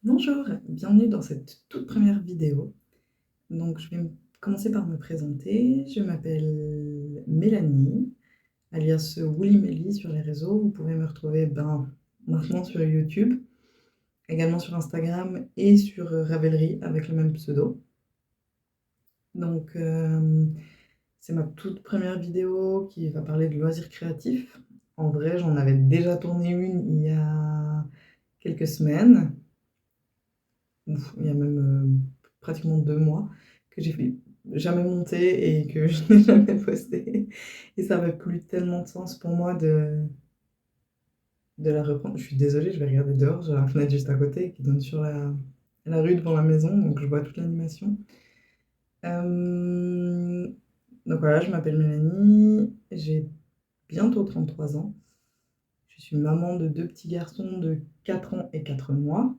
Bonjour, bienvenue dans cette toute première vidéo. Donc, je vais commencer par me présenter. Je m'appelle Mélanie, alias Woolly Melly sur les réseaux. Vous pouvez me retrouver maintenant sur YouTube, également sur Instagram et sur Ravelry avec le même pseudo. Donc, c'est ma toute première vidéo qui va parler de loisirs créatifs. En vrai, j'en avais déjà tourné une il y a quelques semaines. Il y a même pratiquement 2 mois, que j'ai fait jamais monter et que je n'ai jamais posté. Et ça avait plus tellement de sens pour moi de la reprendre. Je suis désolée, je vais regarder dehors, j'ai la fenêtre juste à côté qui donne sur la rue devant la maison, donc je vois toute l'animation. Euh, donc voilà, je m'appelle Mélanie, j'ai bientôt 33 ans. Je suis maman de 2 petits garçons de 4 ans et 4 mois.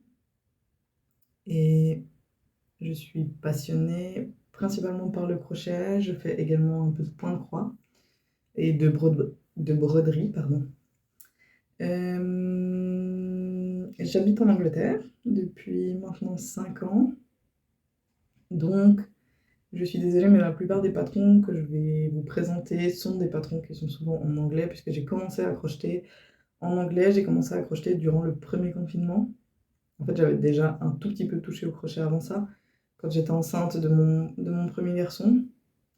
Et je suis passionnée principalement par le crochet. Je fais également un peu de point de croix et de broderie, pardon. J'habite en Angleterre depuis maintenant 5 ans. Donc, je suis désolée, mais la plupart des patrons que je vais vous présenter sont des patrons qui sont souvent en anglais, puisque j'ai commencé à crocheter en anglais. J'ai commencé à crocheter durant le premier confinement. En fait, j'avais déjà un tout petit peu touché au crochet avant ça, quand j'étais enceinte de mon premier garçon.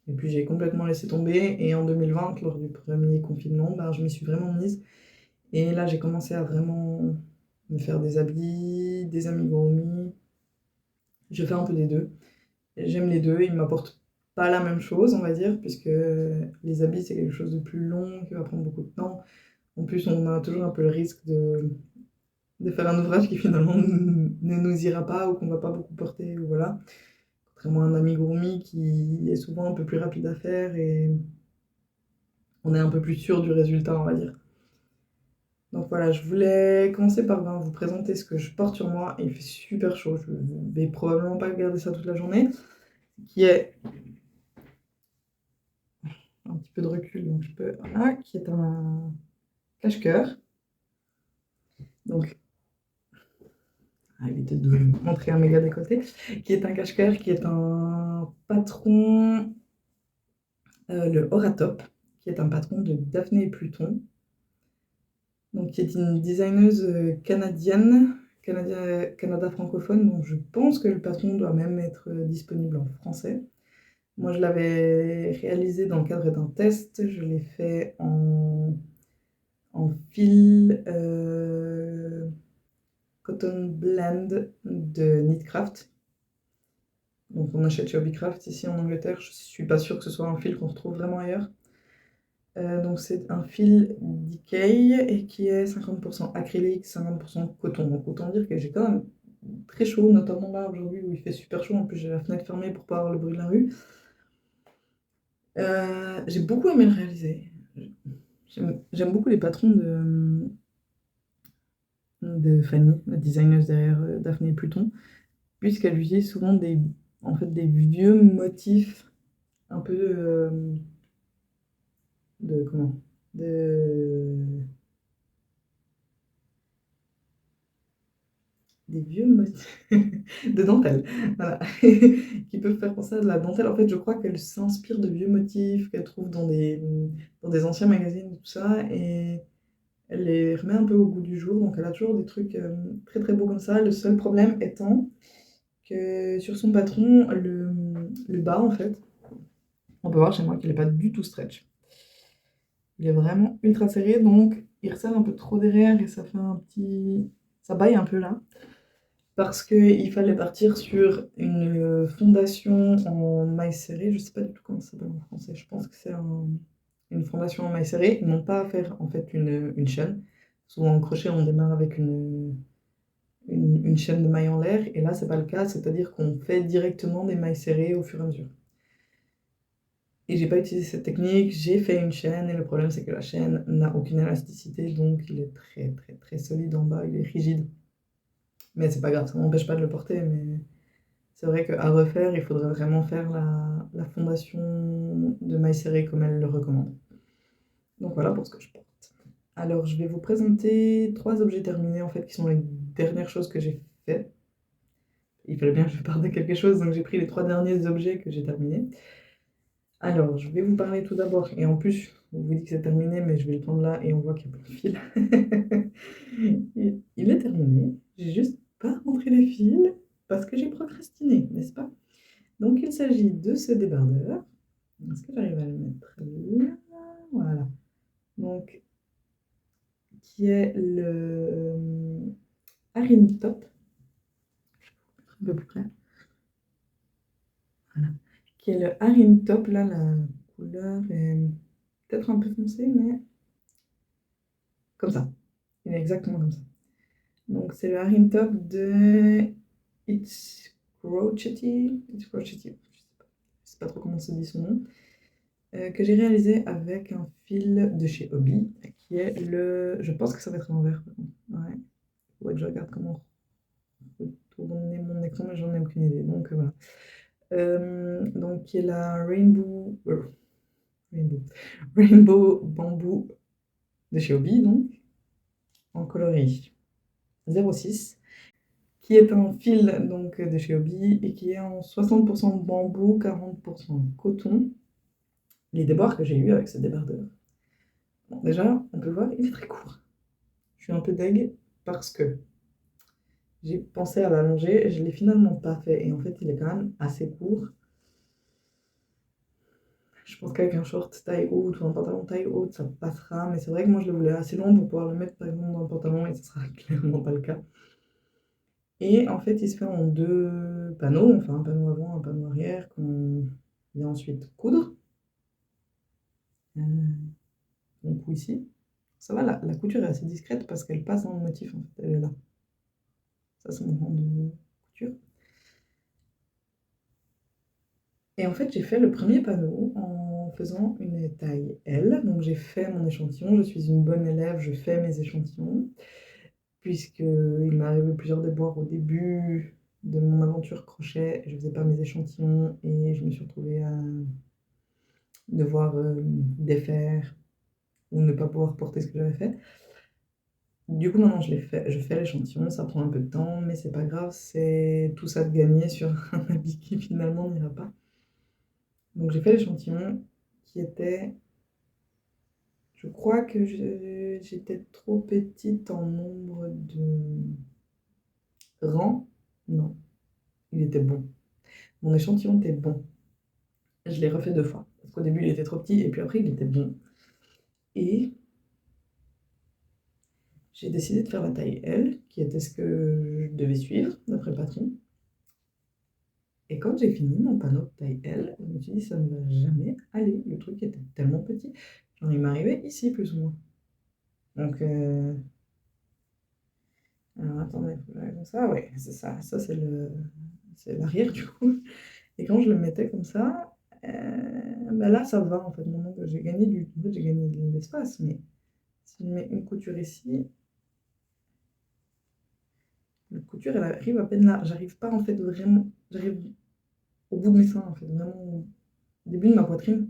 Et puis j'ai complètement laissé tomber. Et en 2020, lors du premier confinement, je m'y suis vraiment mise. Et là, j'ai commencé à vraiment me faire des habits, des amigurumis. Je fais un peu des deux. J'aime les deux. Ils ne m'apportent pas la même chose, on va dire, puisque les habits, c'est quelque chose de plus long, qui va prendre beaucoup de temps. En plus, on a toujours un peu le risque de faire un ouvrage qui finalement ne nous ira pas ou qu'on ne va pas beaucoup porter. Ou voilà. Contrairement à un amigurumi qui est souvent un peu plus rapide à faire et on est un peu plus sûr du résultat, on va dire. Donc voilà, je voulais commencer par vous présenter ce que je porte sur moi. Il fait super chaud, je vais probablement pas garder ça toute la journée. Qui est un petit peu de recul, donc je peux. Voilà, qui est un cache-cœur. Donc, éviter de montrer un méga décolleté. Qui est un cache-cœur, qui est un patron, le Horatop, qui est un patron de Daphné et Pluton. Donc, qui est une designeuse canadienne, Canada francophone, dont je pense que le patron doit même être disponible en français. Moi, je l'avais réalisé dans le cadre d'un test. Je l'ai fait en fil Cotton Blend de Knitcraft. Donc, on achète chez Hobbycraft ici en Angleterre. Je suis pas sûre que ce soit un fil qu'on retrouve vraiment ailleurs. Donc c'est un fil Decay et qui est 50% acrylique, 50% coton. Donc autant dire que j'ai quand même très chaud, notamment là aujourd'hui où il fait super chaud. En plus j'ai la fenêtre fermée pour pas avoir le bruit de la rue. J'ai beaucoup aimé le réaliser. J'aime beaucoup les patrons de Fanny, la designeuse derrière Daphné et Pluton, puisqu'elle utilise souvent des vieux motifs un peu de comment de des vieux motifs de dentelle, voilà, qui peuvent faire penser à de la dentelle. En fait, je crois qu'elle s'inspire de vieux motifs qu'elle trouve dans des anciens magazines et tout ça, et elle les remet un peu au goût du jour. Donc, elle a toujours des trucs très très beaux comme ça. Le seul problème étant que sur son patron, le bas, en fait, on peut voir chez moi qu'il n'est pas du tout stretch. Il est vraiment ultra serré, donc il resserre un peu trop derrière et ça fait un petit. Ça baille un peu là. Parce qu'il fallait partir sur une fondation en maille serrée. Je ne sais pas du tout comment ça s'appelle en français. Je pense que c'est une fondation en maille serrée. Ils n'ont pas à faire en fait une chaîne. Souvent en crochet, on démarre avec une chaîne de mailles en l'air. Et là, c'est pas le cas. C'est-à-dire qu'on fait directement des mailles serrées au fur et à mesure. Et j'ai pas utilisé cette technique. J'ai fait une chaîne. Et le problème, c'est que la chaîne n'a aucune élasticité. Donc, il est très, très, très solide en bas. Il est rigide. Mais c'est pas grave. Ça m'empêche pas de le porter. Mais c'est vrai qu'à refaire, il faudrait vraiment faire la fondation de maille serrée comme elle le recommande. Donc voilà pour ce que je porte. Alors je vais vous présenter 3 objets terminés en fait qui sont les dernières choses que j'ai fait. il fallait bien que je parte de quelque chose, donc j'ai pris les 3 derniers objets que j'ai terminés. Alors, je vais vous parler tout d'abord, et en plus, on vous dit que c'est terminé, mais je vais le prendre là et on voit qu'il y a plus de fil. Il est terminé, j'ai juste pas rentré les fils parce que j'ai procrastiné, n'est-ce pas? Donc, il s'agit de ce débardeur. Est-ce que j'arrive à le mettre là? Voilà. Donc, qui est le Haring Top. Un peu plus près. Voilà. Qui est le Haring Top. Là, la couleur est peut-être un peu foncée, mais comme ça. Il est exactement comme ça. Donc, c'est le Haring Top de It's Crochetty. It's Crochetty. Je sais pas trop comment se dit son nom. Que j'ai réalisé avec un fil de chez Hobby, qui est le... Je pense que ça va être à l'envers. Ouais. Faudrait que je regarde comment tourner mon écran, mais j'en ai aucune idée. Donc voilà. Donc qui est la Rainbow Bamboo de chez Hobby, donc en coloris 06, qui est un fil donc de chez Hobby et qui est en 60% bambou, 40% coton. Les débords que j'ai eu avec ce débardeur. Bon, déjà, on peut voir, il est très court. Je suis un peu deg parce que j'ai pensé à l'allonger, je ne l'ai finalement pas fait et en fait il est quand même assez court. Je pense qu'avec un short taille haute ou un pantalon taille haute, ça passera, mais c'est vrai que moi je le voulais assez long pour pouvoir le mettre par exemple dans un pantalon et ce sera clairement pas le cas. Et en fait il se fait en 2 panneaux, enfin un panneau avant, un panneau arrière, qu'on vient ensuite coudre. Donc ici, ça va, la couture est assez discrète parce qu'elle passe dans le motif en fait, elle est là. Ça c'est mon rang de couture. Et en fait, j'ai fait le premier panneau en faisant une taille L. Donc j'ai fait mon échantillon, je suis une bonne élève, je fais mes échantillons, puisqu'il m'est arrivé plusieurs déboires au début de mon aventure crochet, je faisais pas mes échantillons et je me suis retrouvée à devoir défaire ou ne pas pouvoir porter ce que j'avais fait. Du coup, maintenant, je fais l'échantillon, ça prend un peu de temps, mais c'est pas grave, c'est tout ça de gagner sur un habit qui finalement n'ira pas. Donc j'ai fait l'échantillon qui était... Je crois que j'étais trop petite en nombre de rangs. Non, il était bon. Mon échantillon était bon. Je l'ai refait 2 fois. Parce qu'au début, il était trop petit et puis après, il était bon. Et j'ai décidé de faire la taille L, qui était ce que je devais suivre, d'après Patrick. Et quand j'ai fini mon panneau de taille L, je me suis dit, ça ne va jamais aller. Le truc était tellement petit. Genre, il m'arrivait ici, plus ou moins. Donc, alors, attendez, faut que j'aille comme ça. Ouais, c'est ça. Ça, c'est l'arrière, du coup. Et quand je le mettais comme ça, bah là, ça va, en fait. Maintenant que j'ai gagné en fait, j'ai gagné de l'espace. Mais si je mets une couture ici, la couture, elle arrive à peine là. J'arrive pas, en fait, vraiment... J'arrive au bout de mes seins, en fait. Vraiment au début de ma poitrine.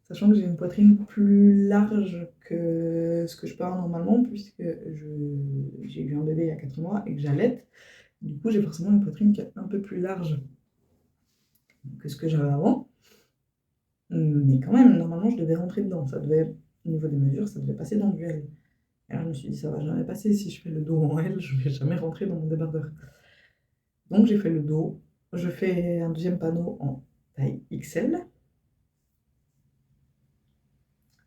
Sachant que j'ai une poitrine plus large que ce que je peux avoir normalement, puisque j'ai eu un bébé il y a 4 mois et que j'allaite. Du coup, j'ai forcément une poitrine qui est un peu plus large que ce que j'avais avant. Mais quand même, normalement, je devais rentrer dedans. Ça devait, au niveau des mesures, ça devait passer dans du L. Et alors, je me suis dit, ça va jamais passer. Si je fais le dos en L, je vais jamais rentrer dans mon débardeur. Donc, j'ai fait le dos. Je fais un deuxième panneau en taille XL.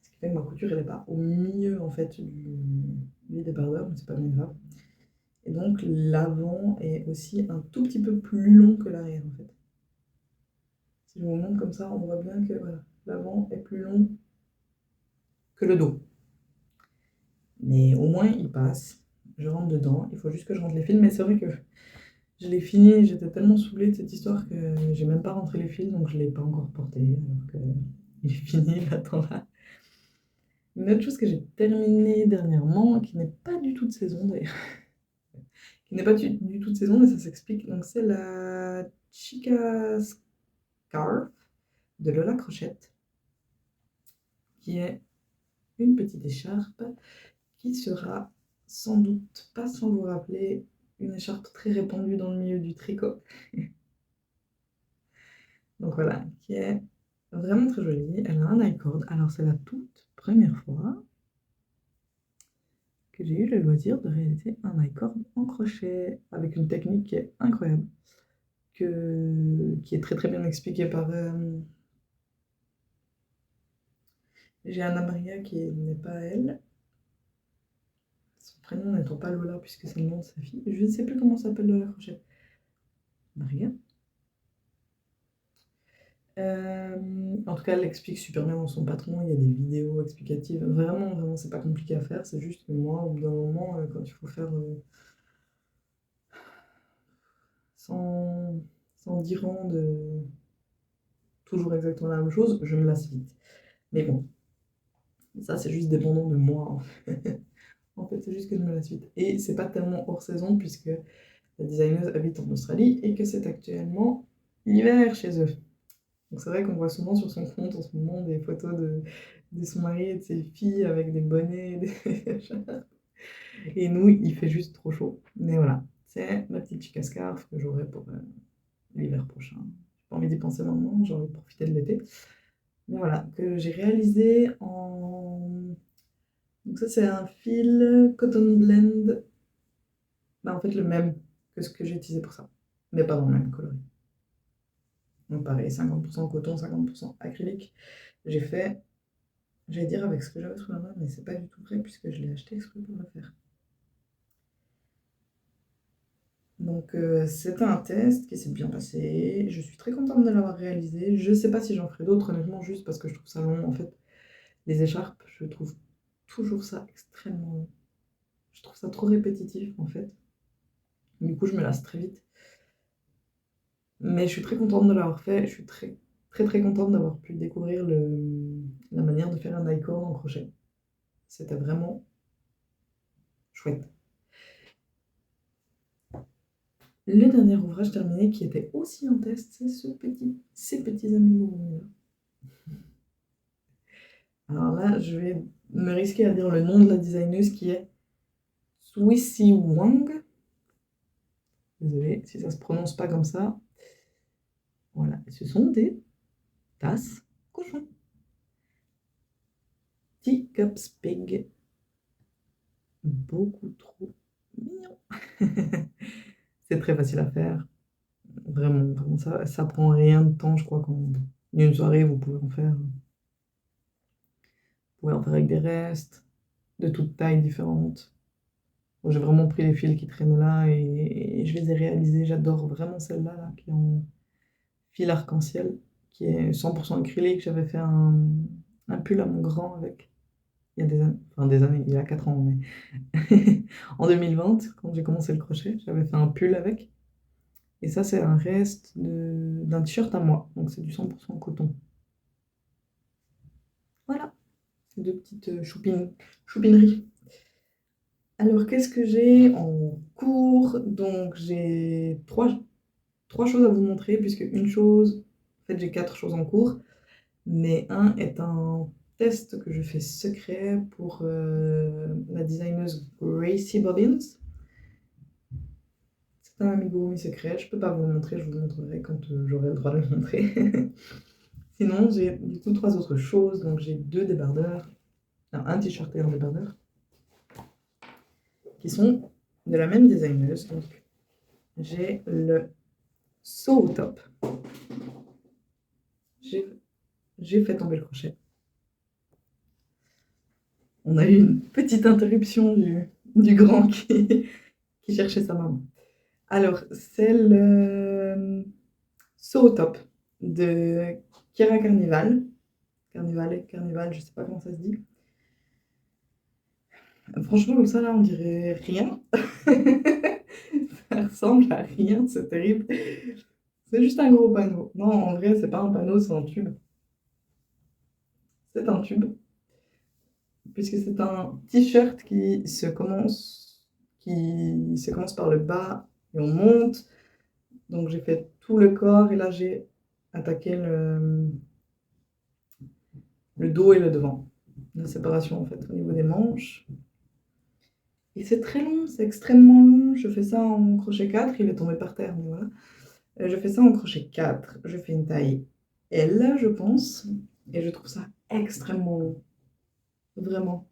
Ce qui fait que ma couture, elle n'est pas au milieu, en fait, du débardeur, mais c'est pas bien grave. Et donc, l'avant est aussi un tout petit peu plus long que l'arrière, en fait. Si je vous montre comme ça, on voit bien que voilà, l'avant est plus long que le dos. Mais au moins, il passe. Je rentre dedans. Il faut juste que je rentre les fils. Mais c'est vrai que je l'ai fini. J'étais tellement saoulée de cette histoire que j'ai même pas rentré les fils. Donc, je ne l'ai pas encore porté. Alors qu'il est fini, il attend là. Une autre chose que j'ai terminée dernièrement, qui n'est pas du tout de saison d'ailleurs, qui n'est pas du tout de saison, mais ça s'explique. Donc, c'est la Chica Scarf de Lola Crochette, qui est une petite écharpe qui sera sans doute, pas sans vous rappeler, une écharpe très répandue dans le milieu du tricot. Donc voilà, qui est vraiment très jolie. Elle a un I-cord. Alors c'est la toute première fois que j'ai eu le loisir de réaliser un I-cord en crochet avec une technique qui est incroyable, qui est très très bien expliquée par Jeanna Maria qui n'est pas elle. Son prénom n'étant pas Lola puisque c'est le nom de sa fille. Je ne sais plus comment s'appelle Lola Crochet. Maria. En tout cas, elle explique super bien dans son patron. Il y a des vidéos explicatives. Vraiment, vraiment, c'est pas compliqué à faire. C'est juste que moi, au bout d'un moment, quand il faut faire 100, 110 rangs de toujours exactement la même chose, je me lasse vite. Mais bon, ça, c'est juste dépendant de moi, en fait. En fait, c'est juste que je me lasse vite. Et c'est pas tellement hors saison puisque la designeuse habite en Australie et que c'est actuellement l'hiver chez eux. Donc c'est vrai qu'on voit souvent sur son compte en ce moment des photos de son mari et de ses filles avec des bonnets et nous, il fait juste trop chaud. Mais voilà, c'est ma petite chica scarf que j'aurai pour l'hiver prochain. J'ai pas envie d'y penser maintenant, j'ai envie de profiter de l'été. Mais voilà, que j'ai réalisé en... Donc ça, c'est un fil Cotton Blend. Bah, en fait, le même que ce que j'ai utilisé pour ça. Mais pas dans le même coloris. Donc pareil, 50% coton, 50% acrylique. J'ai fait, j'allais dire avec ce que j'avais sous la main, mais c'est pas du tout vrai puisque je l'ai acheté exprès pour le faire. Donc c'était un test qui s'est bien passé. Je suis très contente de l'avoir réalisé. Je sais pas si j'en ferai d'autres, honnêtement, juste parce que je trouve ça long. En fait, les écharpes, je trouve toujours ça extrêmement long. Je trouve ça trop répétitif, en fait. Du coup, je me lasse très vite. Mais je suis très contente de l'avoir fait. Je suis très, très, très contente d'avoir pu découvrir la manière de faire un icône en crochet. C'était vraiment chouette. Le dernier ouvrage terminé qui était aussi un test, c'est ces petits amis là. Alors là, je vais me risquer à dire le nom de la designeuse qui est Swissy Wang. Désolée si ça se prononce pas comme ça. Voilà, ce sont des tasses cochons. Teacups Pig. Beaucoup trop mignon. C'est très facile à faire. Vraiment, vraiment ça prend rien de temps, je crois qu'en une soirée, vous pouvez en faire. Vous pouvez en faire avec des restes, de toutes tailles différentes. Bon, j'ai vraiment pris les fils qui traînaient là et je les ai réalisés. J'adore vraiment celle-là, là, qui est en fil arc-en-ciel, qui est 100% acrylique. J'avais fait un pull à mon grand avec, il y a des années, enfin des années, il y a 4 ans, mais en 2020, quand j'ai commencé le crochet, j'avais fait un pull avec. Et ça, c'est un reste d'un t-shirt à moi, donc c'est du 100% coton. Voilà, c'est deux petites choupineries. Alors, qu'est-ce que j'ai en cours? Donc, j'ai trois choses à vous montrer, puisque une chose, en fait, j'ai 4 choses en cours, mais un est un test que je fais secret pour la designeuse Gracie Bobbins. C'est un amigurumi secret, je peux pas vous le montrer, je vous le montrerai quand j'aurai le droit de le montrer. Sinon, j'ai du coup 3 autres choses, donc j'ai 2 débardeurs, non, un t-shirt et un débardeur, qui sont de la même designeuse. Donc, j'ai le Sew Top. J'ai fait tomber le crochet. On a eu une petite interruption du grand qui cherchait sa maman. Alors, c'est le Sew Top de Kira Carnival. Carnival, je sais pas comment ça se dit. Franchement, comme ça, là, on dirait rien. Ça ressemble à rien, c'est terrible. C'est juste un gros panneau. Non, en vrai, c'est pas un panneau, c'est un tube. C'est un tube. Puisque c'est un t-shirt qui se commence par le bas et on monte. Donc j'ai fait tout le corps et là j'ai attaqué le dos et le devant. La séparation en fait au niveau des manches. et c'est très long, c'est extrêmement long. Je fais ça en crochet 4, il est tombé par terre, mais voilà. Je fais ça en crochet 4, je fais une taille L, je pense, et je trouve ça extrêmement long, vraiment.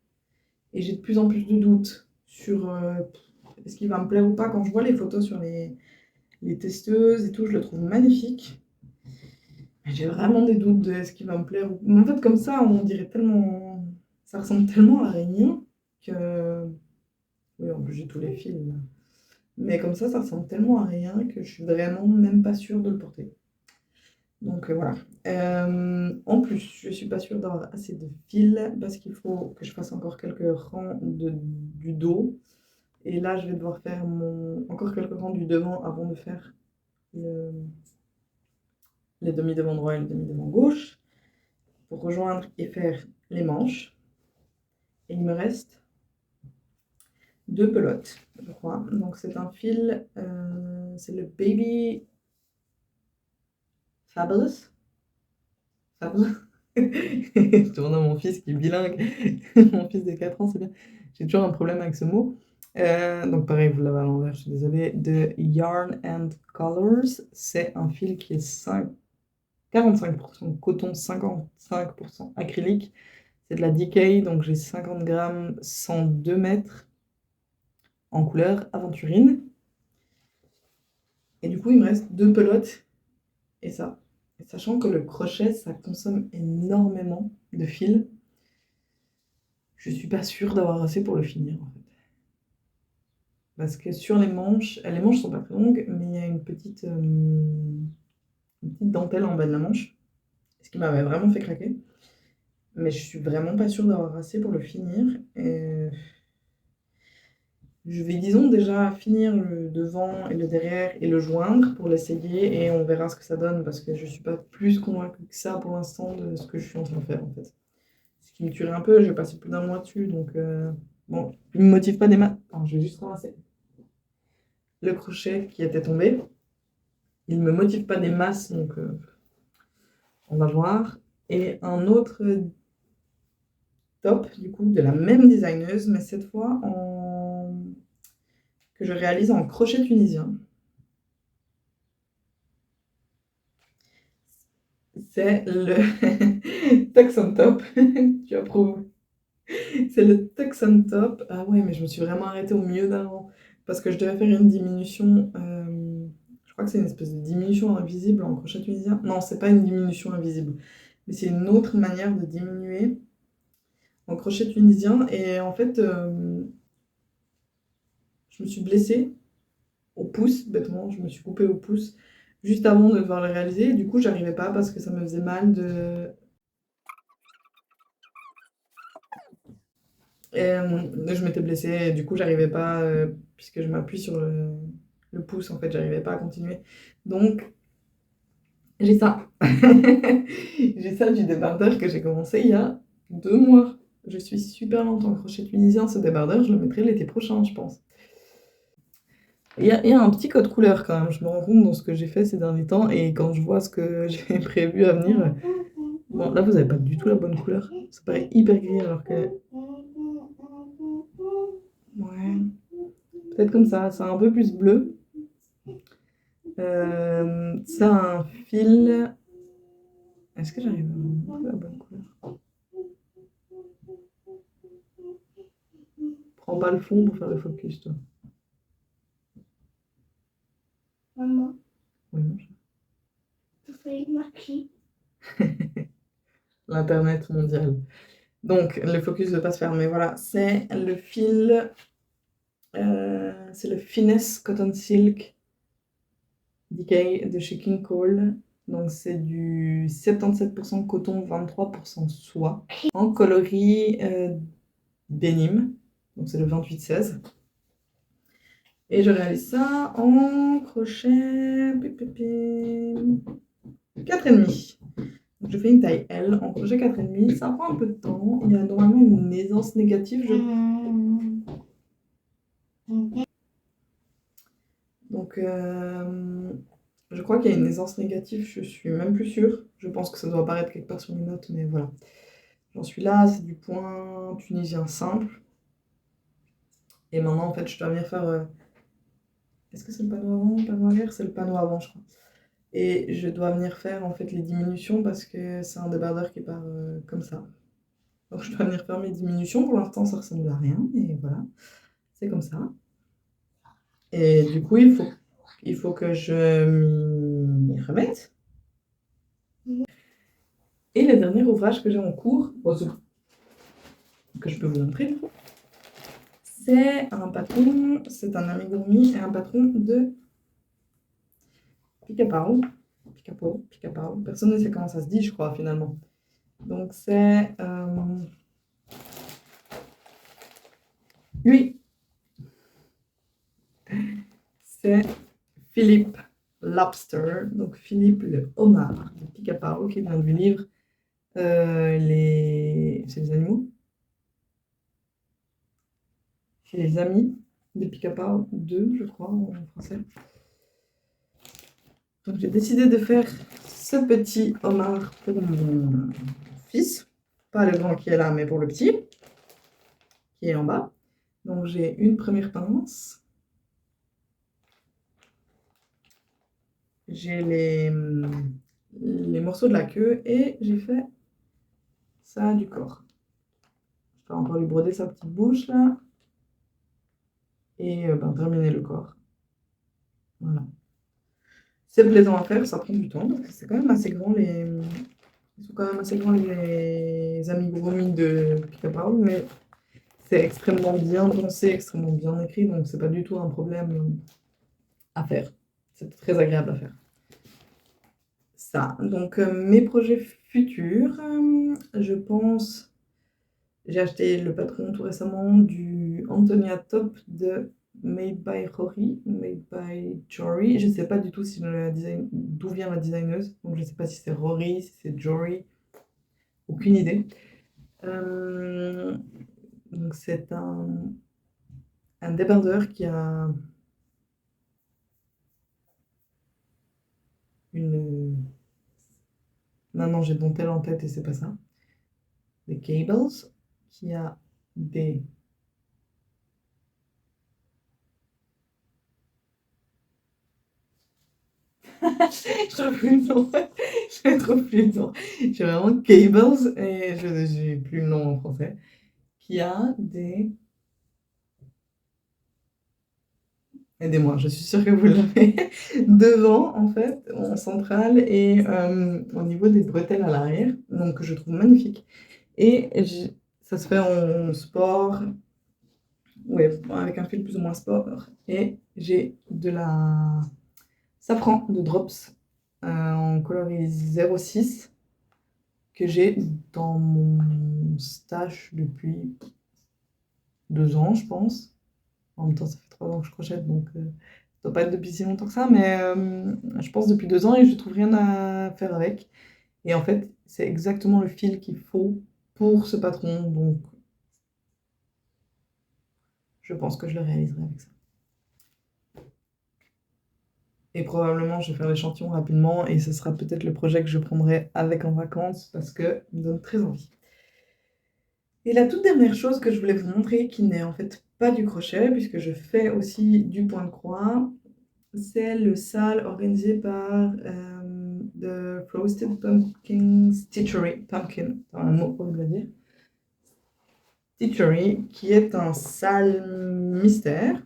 Et j'ai de plus en plus de doutes sur est-ce qu'il va me plaire ou pas. Quand je vois les photos sur les testeuses et tout, je le trouve magnifique. Mais j'ai vraiment des doutes de est-ce qu'il va me plaire ou... Mais en fait, comme ça, on dirait tellement... Ça ressemble tellement à rien que... Oui, en plus, j'ai tous les fils, là. Mais comme ça ressemble tellement à rien que je suis vraiment même pas sûre de le porter. Donc voilà. En plus, je suis pas sûre d'avoir assez de fils parce qu'il faut que je fasse encore quelques rangs du dos. Et là, je vais devoir faire encore quelques rangs du devant avant de faire les demi-devant droit et les demi-devant gauche pour rejoindre et faire les manches. Et il me reste 2 pelotes, je crois. Donc c'est un fil, c'est le Baby Fabulous. Fabulous. Je tourne à mon fils qui est bilingue. Mon fils de 4 ans, c'est bien. J'ai toujours un problème avec ce mot. Donc pareil, vous l'avez à l'envers, je suis désolée. De Yarn and Colors, c'est un fil qui est 45% coton, 55% acrylique. C'est de la DK, donc j'ai 50 grammes, 102 mètres en couleur aventurine. Et du coup, il me reste 2 pelotes et ça. Et sachant que le crochet, ça consomme énormément de fil, je suis pas sûre d'avoir assez pour le finir en fait. Parce que sur les manches sont pas très longues, mais il y a une petite dentelle en bas de la manche, ce qui m'avait vraiment fait craquer. Mais je suis vraiment pas sûre d'avoir assez pour le finir. Et je vais, disons, déjà finir le devant et le derrière et le joindre pour l'essayer et on verra ce que ça donne parce que je suis pas plus convaincue que ça pour l'instant de ce que je suis en train de faire en fait. Ce qui me tuerait un peu, j'ai passé plus d'un mois dessus donc bon, il me motive pas des masses. Je vais juste ramasser le crochet qui était tombé. Il me motive pas des masses donc on va voir. Et un autre top du coup de la même designeuse mais cette fois que je réalise en crochet tunisien. C'est le Tuxon Top. Tu approuves. C'est le Tuxon Top. Ah ouais, mais je me suis vraiment arrêtée au milieu d'un rang. Parce que je devais faire une diminution. Je crois que c'est une espèce de diminution invisible en crochet tunisien. Non, c'est pas une diminution invisible. Mais c'est une autre manière de diminuer en crochet tunisien. Et en fait, je me suis blessée au pouce, bêtement. Je me suis coupée au pouce juste avant de devoir le réaliser. Et du coup, j'arrivais pas parce que ça me faisait mal de je m'étais blessée et du coup, j'arrivais pas, puisque je m'appuie sur le pouce, en fait, j'arrivais pas à continuer. Donc, j'ai ça. J'ai ça du débardeur que j'ai commencé il y a 2 mois. Je suis super lente en crochet tunisien. Ce débardeur, je le mettrai l'été prochain, je pense. Il y a un petit code couleur quand même. Je me rends compte dans ce que j'ai fait ces derniers temps et quand je vois ce que j'ai prévu à venir. Bon, là, vous avez pas du tout la bonne couleur. Ça paraît hyper gris alors que. Ouais. Peut-être comme ça un peu plus bleu. Ça a un fil. Est-ce que j'arrive à montrer la bonne couleur? Prends pas le fond pour faire le focus, toi. Maman, Oui, mon chat. tu fais une marquise. L'Internet mondial. Donc, le focus ne veut pas se faire, mais voilà, c'est le fil. C'est le Finesse Cotton Silk DK de chez King Cole. Donc, c'est du 77% coton, 23% soie. En coloris denim. Donc, c'est le 28-16. Et je réalise ça en crochet 4,5. Donc je fais une taille L en crochet 4,5. Ça prend un peu de temps. Il y a normalement une aisance négative. Donc je crois qu'il y a une aisance négative. Je suis même plus sûre. Je pense que ça doit apparaître quelque part sur mes notes. Mais voilà. J'en suis là. C'est du point tunisien simple. Et maintenant, en fait, je dois venir faire... Est-ce que c'est le panneau avant, le panneau arrière? C'est le panneau avant, je crois. Et je dois venir faire, en fait, les diminutions parce que c'est un débardeur qui part comme ça. Donc, je dois venir faire mes diminutions. Pour l'instant, ça ressemble à rien, mais voilà, c'est comme ça. Et du coup, il faut que je m'y remette. Et le dernier ouvrage que j'ai en cours, que je peux vous montrer, c'est un amigurumi et un patron de Pica-Pau. Pica-Pau. Personne ne sait comment ça se dit, je crois, finalement. Donc, c'est... lui, c'est Philippe Lobster, donc Philippe le homard de Pica-Pau, qui vient du livre C'est les animaux? C'est les amis de Pica-Pau 2, je crois, en français. Donc j'ai décidé de faire ce petit homard pour mon fils. Pas le grand qui est là, mais pour le petit, qui est en bas. Donc j'ai une première pince. J'ai les morceaux de la queue et j'ai fait ça du corps. Je vais encore lui broder sa petite bouche là. Et terminer le corps. Voilà. C'est plaisant à faire, ça prend du temps, parce que c'est quand même assez grand Ils sont quand même assez grands les amigurumi de Pica-Pau, mais c'est extrêmement bien pensé, extrêmement bien écrit, donc c'est pas du tout un problème à faire. C'est très agréable à faire. Ça, donc mes projets futurs, je pense... J'ai acheté le patron tout récemment du Antonia Top de Made by Rory, Made by Jory. Je ne sais pas du tout si d'où vient la designeuse, donc je ne sais pas si c'est Rory, si c'est Jory, aucune idée. Donc c'est un débardeur qui a une... Maintenant j'ai dentelle en tête et c'est pas ça. Des cables, qui a des... Je trouve plus le nom. Je trouve plus le nom. J'ai vraiment cables et je n'ai plus le nom en français. Qui a des... Aidez-moi, je suis sûre que vous l'avez. Devant, en fait, en centrale et au niveau des bretelles à l'arrière. Donc, je trouve magnifique. Et ça se fait en sport, ouais, avec un fil plus ou moins sport. Et j'ai de la safran de Drops en coloris 06 que j'ai dans mon stash depuis 2 ans, je pense. En même temps, ça fait 3 ans que je crochète, donc ça doit pas être depuis si longtemps que ça, mais je pense depuis 2 ans et je trouve rien à faire avec. Et en fait, c'est exactement le fil qu'il faut pour ce patron, donc je pense que je le réaliserai avec ça. Et probablement, je vais faire l'échantillon rapidement et ce sera peut-être le projet que je prendrai avec en vacances parce que il me donne très envie. Et la toute dernière chose que je voulais vous montrer, qui n'est en fait pas du crochet, puisque je fais aussi du point de croix, c'est le sale organisé par The Frosted Pumpkin Stitchery. Pumpkin, c'est un mot pour le dire. Stitchery, qui est un sale mystère.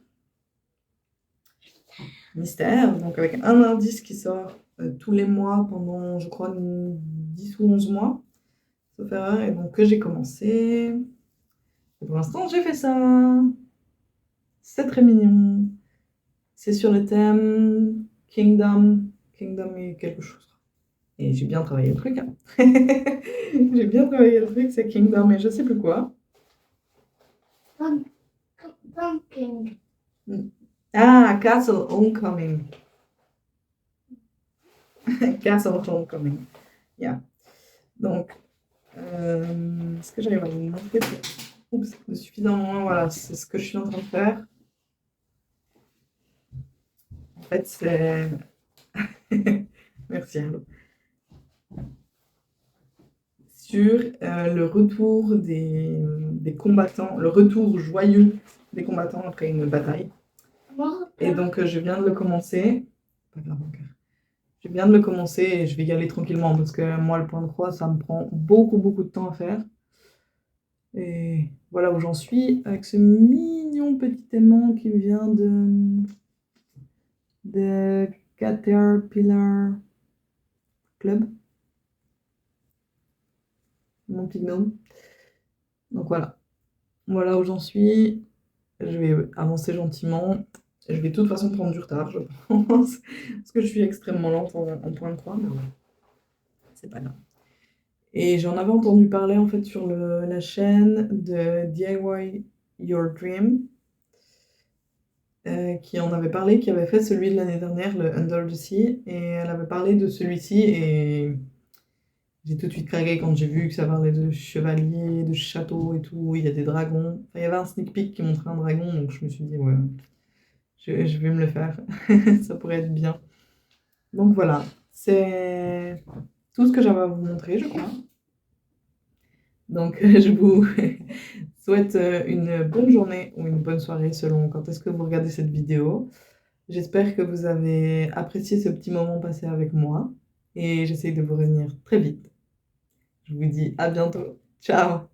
Mystère, donc avec un indice qui sort tous les mois pendant, je crois, 10 ou 11 mois. Sauf erreur, et donc que j'ai commencé. Et pour l'instant, j'ai fait ça. C'est très mignon. C'est sur le thème Kingdom. Kingdom et quelque chose. Et j'ai bien travaillé le truc. Hein. J'ai bien travaillé le truc, c'est Kingdom et je sais plus quoi. Pumpkin. Ah, Castle Homecoming. Castle Homecoming. Yeah. Donc, est-ce que j'arrive à vous montrer suffisamment? Voilà, c'est ce que je suis en train de faire. En fait, c'est... Merci, Arlo. Sur le retour des combattants, le retour joyeux des combattants après une bataille. Mon Et père, donc, je viens de le commencer. Pas grave, mon cœur. Je viens de le commencer et je vais y aller tranquillement parce que moi, le point de croix, ça me prend beaucoup, beaucoup de temps à faire. Et voilà où j'en suis avec ce mignon petit aimant qui vient de Caterpillar Club, mon petit gnome. Donc voilà, voilà où j'en suis. Je vais avancer gentiment. Je vais de toute façon prendre du retard, je pense, parce que je suis extrêmement lente en point de croix, mais ouais, c'est pas grave. Et j'en avais entendu parler en fait sur la chaîne de DIY Your Dream, qui en avait parlé, qui avait fait celui de l'année dernière, le Under the Sea, et elle avait parlé de celui-ci, et j'ai tout de suite craqué quand j'ai vu que ça parlait de chevaliers, de châteaux et tout, il y a des dragons. Enfin, il y avait un sneak peek qui montrait un dragon, donc je me suis dit, ouais, je vais me le faire, ça pourrait être bien. Donc voilà, c'est tout ce que j'avais à vous montrer, je crois. Donc je vous souhaite une bonne journée ou une bonne soirée selon quand est-ce que vous regardez cette vidéo. J'espère que vous avez apprécié ce petit moment passé avec moi et j'essaie de vous revenir très vite. Je vous dis à bientôt. Ciao!